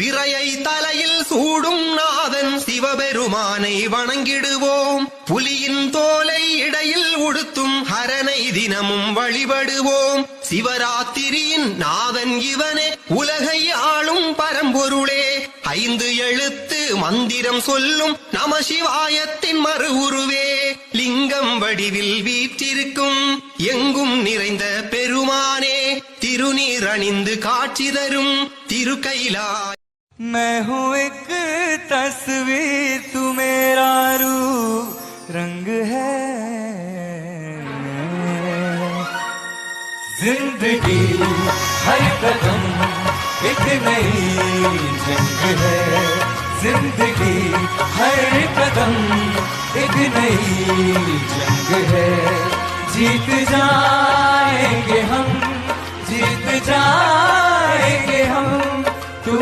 பிறையை தலையில் சூடும் நாதன் சிவபெருமானை வணங்கிடுவோம். புலியின் தோலை இடையில் உடுத்தும் ஹரனை தினமும் வழிபடுவோம். சிவராத்திரியின் நாதன் இவனே, உலகை ஆளும் பரம்பொருளே. 5 எழுத்து மந்திரம் சொல்லும் நம சிவாயத்தின் மறு உருவே. லிங்கம் வடிவில் வீற்றிருக்கும் எங்கும் நிறைந்த பெருமானே. திருநீர் அணிந்து காட்சி தரும் திருக்கைலாய. मैं हूँ एक तस्वीर, तू मेरा रूप रंग है. जिंदगी हर कदम एक नई जंग है. जिंदगी हर कदम एक नई जंग है. जीत जाएंगे हम, जीत जाएंगे हम. तू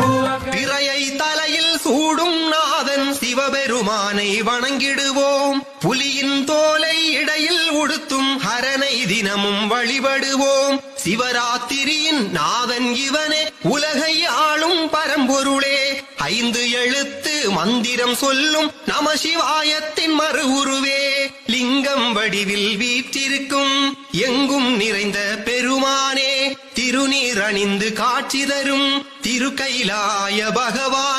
பிறையை தலையில் சூடும் நாதன் சிவபெருமானை வணங்கிடுவோம். புலியின் தோலை இடையில் உடுத்தும் ஹரனை தினமும் வழிபடுவோம். சிவராத்திரியின் நாதன் இவனே, உலகை ஆளும் பரம்பொருளே. 5 எழுத்து மந்திரம் சொல்லும் நம சிவாயத்தின் மறு உருவே. லிங்கம் வடிவில் வீற்றிருக்கும் எங்கும் நிறைந்த பெருமானே. திருநீர் அணிந்து காட்சி தரும் திருக்கைலாய பகவான்.